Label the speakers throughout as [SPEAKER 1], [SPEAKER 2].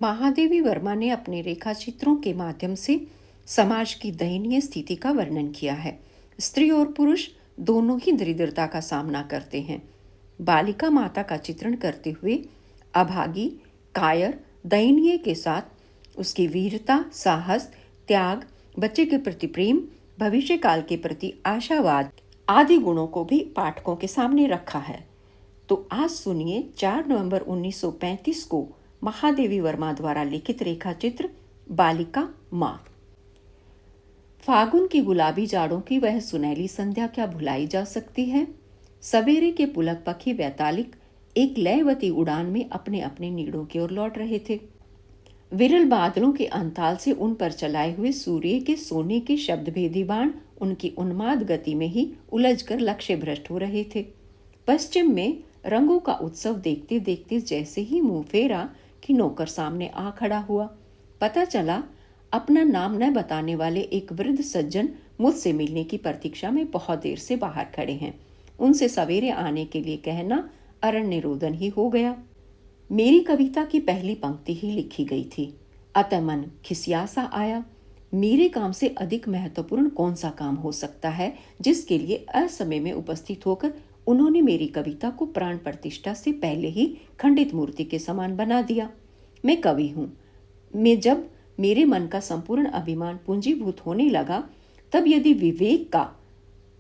[SPEAKER 1] महादेवी वर्मा ने अपने रेखा चित्रों के माध्यम से समाज की दयनीय स्थिति का वर्णन किया है। स्त्री और पुरुष दोनों ही दरिद्रता का सामना करते हैं। बालिका माता का चित्रण करते हुए अभागी, कायर, दयनीय के साथ उसकी वीरता, साहस, त्याग, बच्चे के प्रति प्रेम, भविष्य काल के प्रति आशावाद आदि गुणों को भी पाठकों के सामने रखा है। तो आज सुनिए 4 नवंबर 1935 को महादेवी वर्मा द्वारा लिखित रेखा चित्र बालिका माँ। फागुन की गुलाबी जाड़ों की वह सुनहली संध्या क्या भुलाई जा सकती है। सवेरे के पुलक पखी वैतालिक एक लयवती उड़ान में अपने अपने नीड़ों की ओर लौट रहे थे। विरल बादलों के अंताल से उन पर चलाए हुए सूर्य के सोने के शब्दभेदी बाण उनकी उन्माद गति में ही उलझकर लक्ष्य भ्रष्ट हो रहे थे। पश्चिम में रंगों का उत्सव देखते देखते जैसे ही मुंह फेरा कि नौकर सामने आ खड़ा हुआ। पता चला अपना नाम न बताने वाले एक वृद्ध सज्जन मुझसे मिलने की प्रतीक्षा में बहुत देर से बाहर खड़े हैं। उनसे सवेरे आने के लिए कहना अरण्य रोदन ही हो गया। मेरी कविता की पहली पंक्ति ही लिखी गई थी। अतः मन खिसिया सा आया। मेरे काम से अधिक महत्वपूर्ण कौन सा काम हो सकता है जिसके लिए असमय में उपस्थित होकर उन्होंने मेरी कविता को प्राण प्रतिष्ठा से पहले ही खंडित मूर्ति के समान बना दिया। मैं कवि हूँ। मैं जब मेरे मन का संपूर्ण अभिमान पूंजीभूत होने लगा तब यदि विवेक का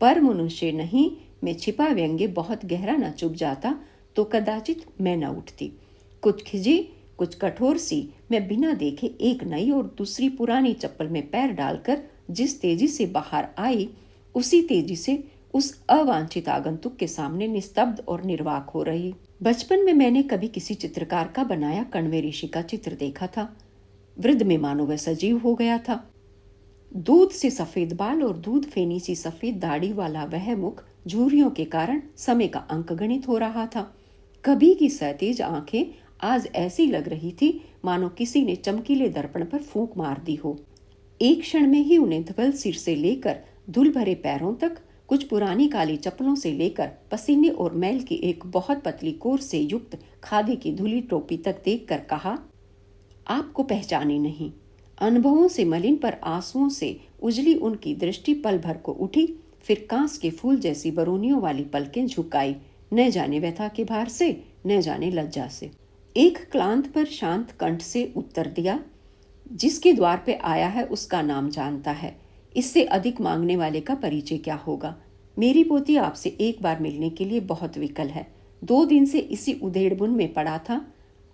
[SPEAKER 1] पर मनुष्य नहीं मैं छिपा व्यंग्य बहुत गहरा न चुभ जाता तो कदाचित मैं न उठती। कुछ खिजी कुछ कठोर सी मैं बिना देखे एक नई और दूसरी पुरानी चप्पल में पैर डालकर जिस तेजी से बाहर आई उसी तेजी से उस अवांछित आगंतुक के सामने निस्तब्ध और निर्वाक हो रही। बचपन में मैंने कभी किसी चित्रकार का बनाया कण्वे ऋषि का चित्र देखा था। वृद्ध में मानो वह सजीव हो गया था। दूध से सफेद बाल और दूध फेनी सी सफेद दाढ़ी वाला वह मुख झुर्रियों के कारण समय का अंक गणित हो रहा था। कभी की सतेज आंखें आज ऐसी लग रही थी मानो किसी ने चमकीले दर्पण पर फूंक मार दी हो। एक क्षण में ही उन्हें धवल सिर से लेकर धूल भरे पैरों तक, कुछ पुरानी काली चप्पलों से लेकर पसीने और मैल की एक बहुत पतली कोर से युक्त खादी की धुली टोपी तक देखकर कहा, आपको पहचाने नहीं। अनुभवों से मलिन पर आंसुओं से उजली उनकी दृष्टि पल भर को उठी, फिर कांस के फूल जैसी बरूनियों वाली पलकें झुकाई, न जाने व्यथा के भार से, न जाने लज्जा से। एक क्लांत पर शांत कंठ से उत्तर दिया, जिसके द्वार पे आया है उसका नाम जानता है। इससे अधिक मांगने वाले का परिचय क्या होगा। मेरी पोती आपसे एक बार मिलने के लिए बहुत विकल है। 2 दिन से इसी उधेड़बुन में पड़ा था।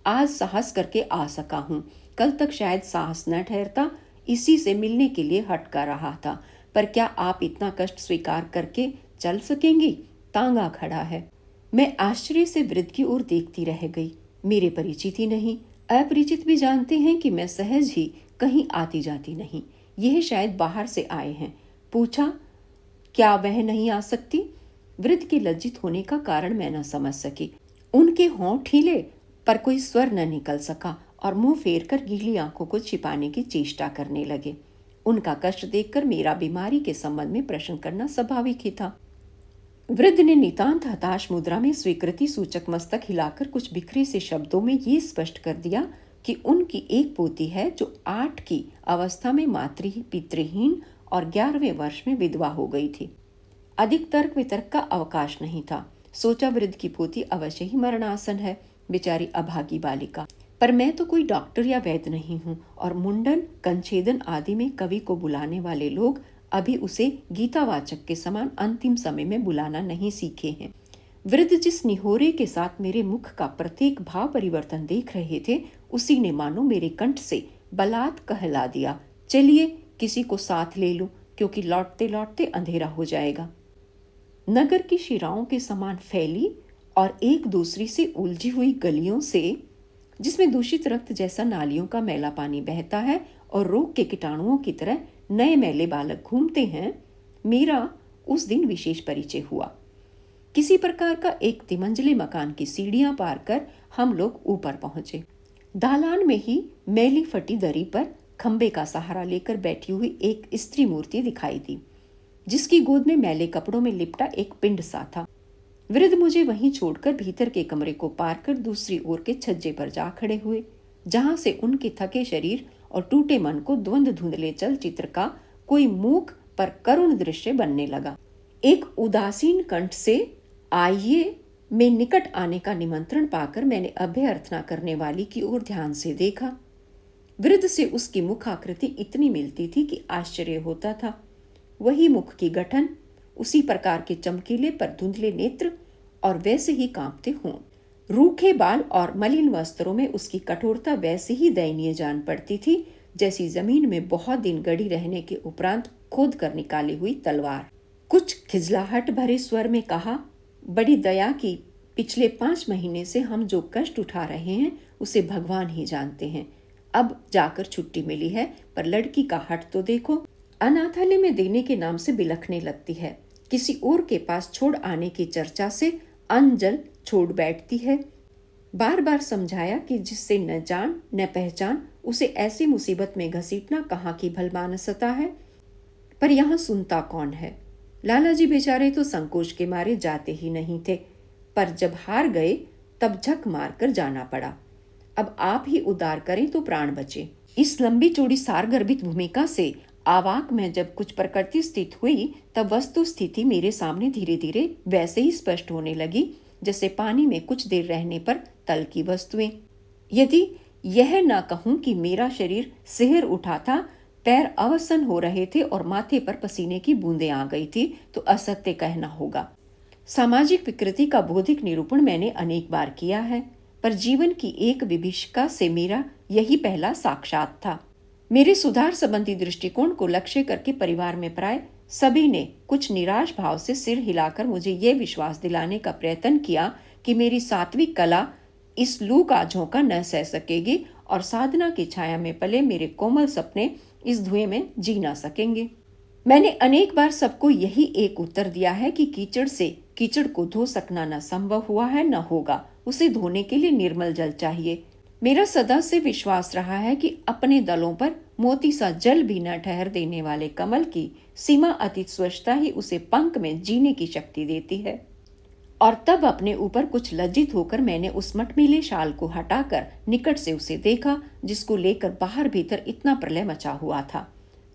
[SPEAKER 1] आज साहस करके आ सका हूँ। कल तक शायद साहस न ठहरता। इसी से मिलने के लिए हट कर रहा था। पर क्या आप इतना कष्ट स्वीकार करके चल सकेंगी? तांगा खड़ा है। मैं आश्चर्य से वृद्ध की ओर देखती रह गई। मेरे परिचित ही नहीं, अपरिचित भी जानते हैं कि मैं सहज ही कहीं आती जाती नहीं। यह शायद बाहर से आए हैं। पूछा, क्या वह नहीं आ सकती? वृद्ध के लज्जित होने का कारण मैं न समझ सकी। उनके होंठ हिले पर कोई स्वर न निकल सका और मुंह फेर कर गीली आंखों को छिपाने की चेष्टा करने लगे। उनका कष्ट देखकर मेरा बीमारी के संबंध में प्रश्न करना स्वाभाविक ही था। वृद्ध ने नितांत हताश मुद्रा में स्वीकृति सूचक मस्तक हिलाकर कुछ बिखरे से शब्दों में ये स्पष्ट कर दिया कि उनकी एक पोती है जो 8 की अवस्था में मातृ पितृहीन और 11वें वर्ष में विधवा हो गई थी। अधिक तर्क वितर्क का अवकाश नहीं था। सोचा वृद्ध की पोती अवश्य ही मरणासन है, बेचारी अभागी बालिका। पर मैं तो कोई डॉक्टर या वैद्य नहीं हूँ और मुंडन, कंछेदन आदि में कवि को बुलाने वाले लोग अभी उसे गीतावाचक के समान अंतिम समय में बुलाना नहीं सीखे हैं। वृद्ध जिस निहोरे के साथ मेरे मुख का प्रत्येक भाव परिवर्तन देख रहे थे, उसी ने मानो मेरे कंठ से बलात् कहला दिया, चलिए किसी को साथ ले लो, क्योंकि लौटते लौटते अंधेरा हो जाएगा। नगर की शिराओं के समान फैली और एक दूसरी से उलझी हुई गलियों से, जिसमें दूषित रक्त जैसा नालियों का मैला पानी बहता है और रोग के कीटाणुओं की तरह नए मैले बालक घूमते हैं, मेरा उस दिन विशेष परिचय हुआ। किसी प्रकार का एक तिमंजिले मकान की सीढ़ियां पार कर हम लोग ऊपर पहुंचे। दालान में ही मैली फटी दरी पर खंबे का सहारा लेकर बैठी हुई एक स्त्री मूर्ति दिखाई दी, जिसकी गोद में मैले कपड़ों में लिपटा एक पिंड सा था। वृद्ध मुझे वहीं छोड़कर भीतर के कमरे को पार कर दूसरी ओर के छज्जे पर जा खड़े हुए। जहां से उनके थके शरीर और टूटे मन को द्वंद धुंधले चलचित्र का कोई मूक पर करुण दृश्य बनने लगा। एक उदासीन कंठ से आइए में निकट आने का निमंत्रण पाकर मैंने अभ्यर्थना करने वाली की ओर ध्यान से देखा। वृद्ध से उसकी मुख आकृति इतनी मिलती थी कि आश्चर्य होता था। वही मुख की गठन, उसी प्रकार के चमकीले पर धुंधले नेत्र और वैसे ही कांपते होंठ। रूखे बाल और मलिन वस्त्रों में उसकी कठोरता वैसे ही दयनीय जान पड़ती थी जैसी जमीन में बहुत दिन गड़ी रहने के उपरांत खोद कर निकाली हुई तलवार। कुछ खिजलाहट भरे स्वर में कहा, बड़ी दया की, पिछले 5 महीने से हम जो कष्ट उठा रहे हैं उसे भगवान ही जानते हैं। अब जाकर छुट्टी मिली है, पर लड़की का हट तो देखो। अनाथालय में देने के नाम से बिलखने लगती है। किसी और के पास छोड़ आने की चर्चा से अंजल छोड़ बैठती है। बार बार समझाया कि जिससे न जान न पहचान उसे ऐसी मुसीबत में घसीटना कहाँ की भलमानसता है, पर यहाँ सुनता कौन है। लाला जी बेचारे तो संकोच के मारे जाते ही नहीं थे, पर जब हार गए तब झक मार कर जाना पड़ा। अब आप ही उद्धार करें तो प्राण बचे। इस लंबी चौड़ी सारगर्भित भूमिका से आवाक में जब कुछ प्रकृति स्थित हुई तब वस्तु स्थिति मेरे सामने धीरे धीरे वैसे ही स्पष्ट होने लगी जैसे पानी में कुछ देर रहने पर तल की वस्तुएं। यदि यह न कहूं कि मेरा शरीर सिहर उठा था, पैर अवसन हो रहे थे और माथे पर पसीने की बूंदें आ गई थी, तो असत्य कहना होगा। सामाजिक विकृति का बौद्धिक निरूपण मैंने अनेक बार किया है, पर जीवन की एक विभीषिका से मेरा यही पहला साक्षात था। मेरे सुधार संबंधी दृष्टिकोण को लक्ष्य करके परिवार में प्राय सभी ने कुछ निराश भाव से सिर हिलाकर मुझे ये विश्वास दिलाने का प्रयत्न किया कि मेरी सात्विक कला इस लू का झोंका न सह सकेगी और साधना की छाया में पले मेरे कोमल सपने इस धुएं में जी ना सकेंगे। मैंने अनेक बार सबको यही एक उत्तर दिया है कि कीचड़ से कीचड़ को धो सकना न संभव हुआ है न होगा। उसे धोने के लिए निर्मल जल चाहिए। मेरा सदा से विश्वास रहा है कि अपने दलों पर मोती सा जल भी न ठहर देने वाले कमल की सीमा अतीत स्वच्छता ही उसे पंख में जीने की शक्ति देती है। और तब अपने ऊपर कुछ लज्जित होकर मैंने उस मटमीले शाल को हटाकर निकट से उसे देखा, जिसको लेकर बाहर भीतर इतना प्रलय मचा हुआ था।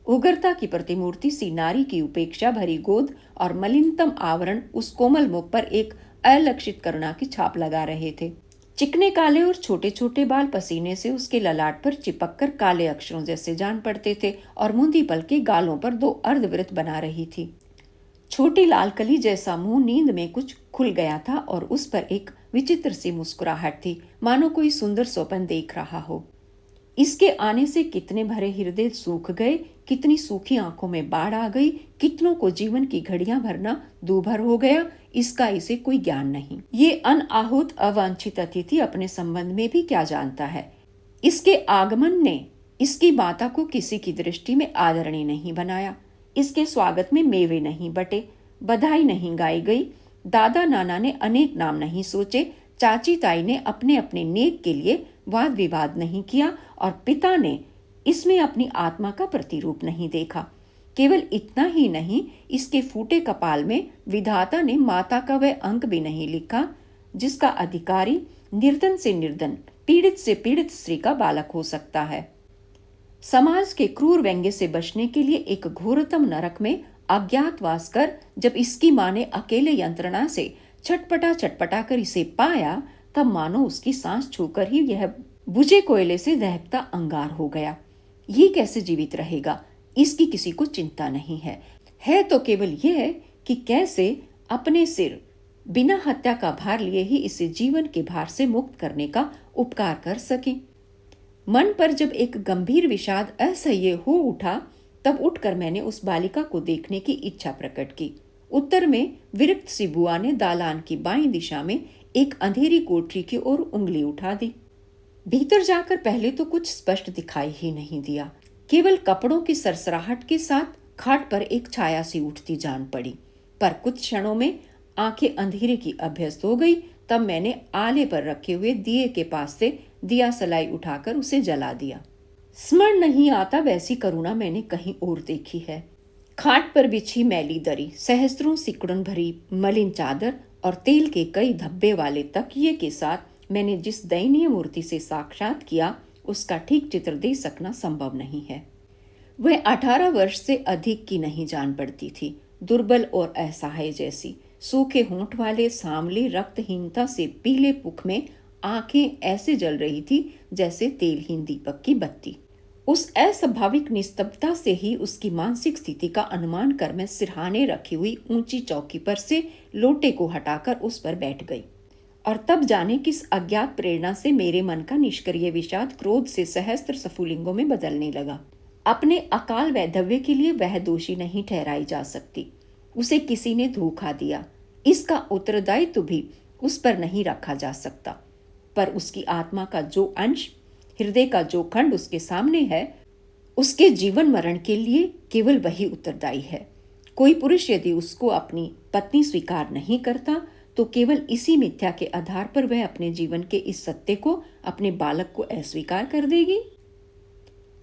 [SPEAKER 1] उग्रता की प्रतिमूर्ति सी नारी की उपेक्षा भरी गोद और मलिनतम आवरण उस कोमल मुख पर एक अलक्षित करुणा की छाप लगा रहे थे। चिकने काले और छोटे छोटे बाल पसीने से उसके ललाट पर चिपककर काले अक्षरों जैसे जान पड़ते थे और मुंदी पलकें गालों पर 2 अर्धवृत्त बना रही थी। छोटी लाल कली जैसा मुंह नींद में कुछ खुल गया था और उस पर एक विचित्र सी मुस्कुराहट थी, मानो कोई सुंदर स्वप्न देख रहा हो। इसके आने से कितने भरे हृदय सूख गए, कितनी सूखी आंखों में बाढ़ आ गई, कितनों को जीवन की घड़ियां भरना दूभर हो गया, इसका इसे कोई ज्ञान नहीं। ये अनाहुत अवांछित अतिथि अपने संबंध में भी क्या जानता है। इसके आगमन ने इसकी माता को किसी की दृष्टि में आदरणीय नहीं बनाया। इसके स्वागत में मेवे नहीं बटे, बधाई नहीं गाई गई, दादा नाना ने अनेक नाम नहीं सोचे, चाची ताई ने अपने अपने नेक के लिए वाद विवाद नहीं किया और पिता ने इसमें अपनी आत्मा का प्रतिरूप नहीं देखा। केवल इतना ही नहीं, इसके फूटे कपाल में विधाता ने माता का वह अंक भी नहीं लिखा जिसका अधिकारी निर्धन से निर्धन, पीड़ित से पीड़ित स्त्री का बालक हो सकता है। समाज के क्रूर व्यंग्य से बचने के लिए एक घोरतम नरक में अज्ञातवास कर जब इसकी मां ने अकेले यंत्रणा से छटपटा कर इसे पाया, तब मानो उसकी सांस छूकर ही यह बुझे कोयले से दहकता अंगार हो गया। ये कैसे जीवित रहेगा, इसकी किसी को चिंता नहीं है तो केवल यह कि कैसे अपने सिर बिना हत्या का भार लिए ही इसे जीवन के भार से मुक्त करने का उपकार कर सके। मन पर जब एक गंभीर विषाद असह्य हो उठा, तब उठकर मैंने उस बालिका को देखने की इच्छा प्रकट की। उत्तर में विरक्त सी बुआ ने दालान की बाईं दिशा में एक अंधेरी कोठरी की ओर उंगली उठा दी। भीतर जाकर पहले तो कुछ स्पष्ट दिखाई ही नहीं दिया, केवल कपड़ों की सरसराहट के साथ खाट पर एक छाया सी उठती जान पड़ी। पर कुछ क्षणों में आंखें अंधेरे की अभ्यस्त हो गई। तब मैंने आले पर रखे हुए दिए के पास से दिया सलाई उठाकर उसे जला दिया। स्मरण नहीं आता वैसी करुणा मैंने कहीं और देखी है। खाट पर बिछी मैली दरी, सहस्त्रों सिकुड़न भरी मलिन चादर और तेल के कई धब्बे वाले तकिए के साथ मैंने जिस दयनीय मूर्ति से साक्षात किया, उसका ठीक चित्र दे सकना संभव नहीं है। वह 18 वर्ष से अधिक की नहीं जान पड़ती थी, दुर्बल और असहाय जैसी। सूखे होंठ वाले, सांवली, रक्तहीनता से पीले पुख में आंखें ऐसे जल रही थी जैसे तेलहीन दीपक की बत्ती। उस अस्वाभाविक निस्तब्धता से ही उसकी मानसिक स्थिति का अनुमान कर मैं सिरहाने रखी हुई ऊंची चौकी पर से लोटे को हटाकर उस पर बैठ गई। और तब जाने किस अज्ञात प्रेरणा से मेरे मन का निष्क्रिय विषाद क्रोध से सहस्त्र स्फुलिंगों में बदलने लगा। अपने अकाल वैधव्य के लिए वह दोषी नहीं ठहराई जा सकती। उसे किसी ने धोखा दिया, इसका उत्तरदायित्व भी उस पर नहीं रखा जा सकता। पर उसकी आत्मा का जो अंश, हृदय का जो खंड उसके सामने है, उसके जीवन मरण के लिए केवल वही उत्तरदायी है। कोई पुरुष यदि उसको अपनी पत्नी स्वीकार नहीं करता तो केवल इसी मिथ्या के आधार पर वह अपने जीवन के इस सत्य को, अपने बालक को अस्वीकार कर देगी।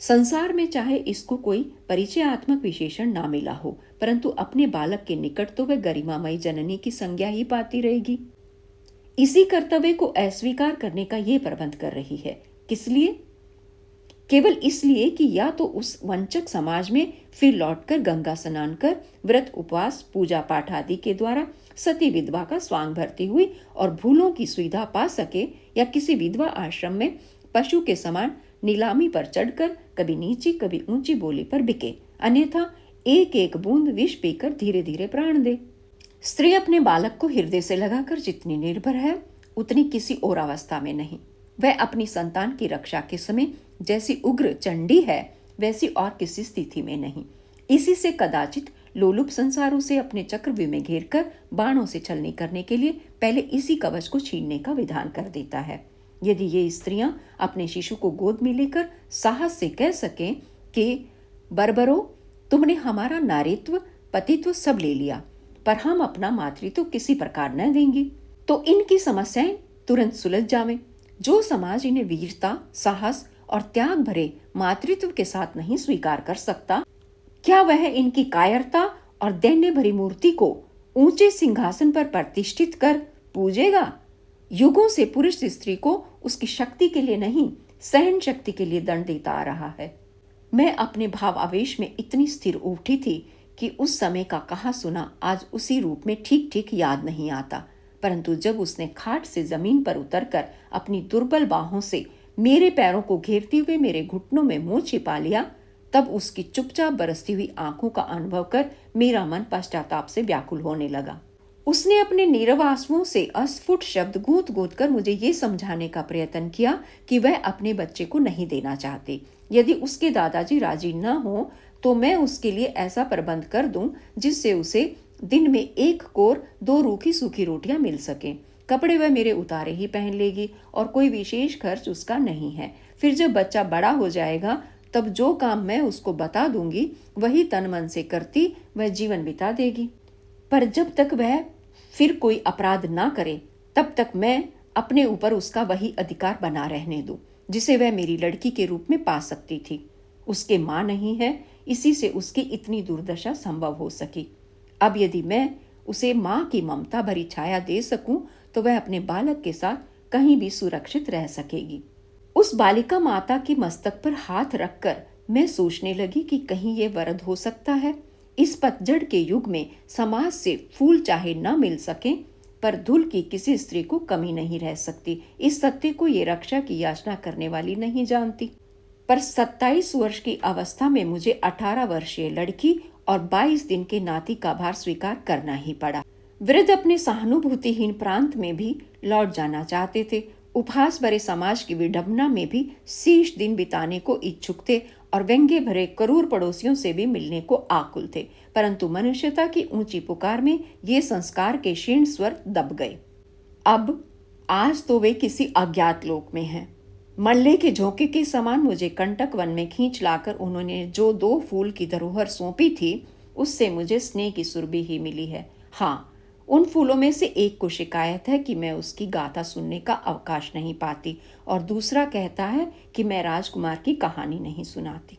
[SPEAKER 1] संसार में चाहे इसको कोई परिचयात्मक विशेषण ना मिला हो, परंतु अपने बालक के निकट तो वह गरिमामयी जननी की संज्ञा ही पाती रहेगी। इसी कर्तव्य को अस्वीकार करने का यह प्रबंध कर रही है। किस लिए? केवल इसलिए कि या तो उस वंचक समाज में फिर लौटकर गंगा स्नान कर व्रत, उपवास, पूजा पाठ आदि के द्वारा सती विधवा का स्वांग भरती हुई और भूलों की सुविधा पा सके, या किसी विधवा आश्रम में पशु के समान नीलामी पर चढ़कर कभी नीची कभी ऊंची बोली पर बिके, अन्यथा एक एक बूंद विष पीकर धीरे धीरे प्राण दे। स्त्री अपने बालक को हृदय से लगाकर जितनी निर्भर है उतनी किसी और अवस्था में नहीं। वह अपनी संतान की रक्षा के समय जैसी उग्र चंडी है वैसी और किसी स्थिति में नहीं। इसी से कदाचित लोलुप संसारों से अपने चक्रव्यूह में घेरकर बाणों से छलनी करने के लिए पहले इसी कवच को छीनने का विधान कर देता है। यदि ये स्त्रियां अपने शिशु को गोद में लेकर साहस से कह सकें कि बर्बरो, तुमने हमारा नारीत्व, पतित्व सब ले लिया, पर हम अपना मातृत्व किसी प्रकार न देंगी, तो इनकी समस्याएं तुरंत सुलझ जावें। जो समाज इन्हें वीरता, साहस और त्याग भरे मातृत्व के साथ नहीं स्वीकार कर सकता, क्या वह इनकी कायरता और दैन्य भरी मूर्ति को ऊंचे सिंहासन पर प्रतिष्ठित कर पूजेगा? युगों से पुरुष स्त्री को उसकी शक्ति के लिए नहीं, सहन शक्ति के लिए दंड देता आ रहा है। मैं अपने भाव आवेश में इतनी स्थिर उठी थी कि उस समय का कहा सुना आज उसी रूप में ठीक ठीक याद नहीं आता। परंतु जब उसने खाट से जमीन पर उतरकर अपनी दुर्बल बाहों से मेरे पैरों को घेरते हुए मेरे घुटनों में मुंह छिपा लिया, तब उसकी चुपचाप बरसती हुई आंखों का अनुभव कर मेरा मन पश्चाताप से व्याकुल होने लगा। उसने अपने नीरव आंसुओं से अस्फुट शब्द गूंथ गूंथ कर मुझे ये समझाने का प्रयत्न किया कि वह अपने बच्चे को नहीं देना चाहते। यदि उसके दादाजी राजी न हो तो मैं उसके लिए ऐसा प्रबंध कर दूं जिससे उसे दिन में 1 कोर 2 रूखी सूखी रोटियां मिल सकें। कपड़े वह मेरे उतारे ही पहन लेगी और कोई विशेष खर्च उसका नहीं है। फिर जब बच्चा बड़ा हो जाएगा तब जो काम मैं उसको बता दूंगी वही तन मन से करती वह जीवन बिता देगी। पर जब तक वह फिर कोई अपराध ना करे तब तक मैं अपने ऊपर उसका वही अधिकार बना रहने दूं जिसे वह मेरी लड़की के रूप में पा सकती थी। उसके माँ नहीं है, इसी से उसकी इतनी दुर्दशा संभव हो सकी। अब यदि मैं उसे माँ की ममता भरी छाया दे सकूं तो वह अपने बालक के साथ कहीं भी सुरक्षित रह सकेगी। उस बालिका माता के मस्तक पर हाथ रखकर मैं सोचने लगी कि कहीं ये वरद हो सकता है। इस पतझड़ के युग में समाज से फूल चाहे न मिल सके पर धूल की किसी स्त्री को कमी नहीं रह सकती। इस सत्य को ये रक्षा की याचना करने वाली नहीं जानती। पर 27 वर्ष की अवस्था में मुझे 18 वर्षीय लड़की और 22 दिन के नाती का भार स्वीकार करना ही पड़ा। वृद्ध अपने सहानुभूतिहीन प्रांत में भी लौट जाना चाहते थे। उपहास भरे समाज की विडंबना में भी शेष दिन बिताने को इच्छुक थे और व्यंग्य भरे क्रूर पड़ोसियों से भी मिलने को आकुल थे। परंतु मनुष्यता की ऊंची पुकार में ये संस्कार के क्षीण स्वर दब गए। अब आज तो वे किसी अज्ञात लोक में हैं। मल्ले के झोंके के समान मुझे कंटक वन में खींच लाकर उन्होंने जो 2 फूल की धरोहर सौंपी थी उससे मुझे स्नेह की सुरभि ही मिली है। हाँ, उन फूलों में से एक को शिकायत है कि मैं उसकी गाथा सुनने का अवकाश नहीं पाती और दूसरा कहता है कि मैं राजकुमार की कहानी नहीं सुनाती।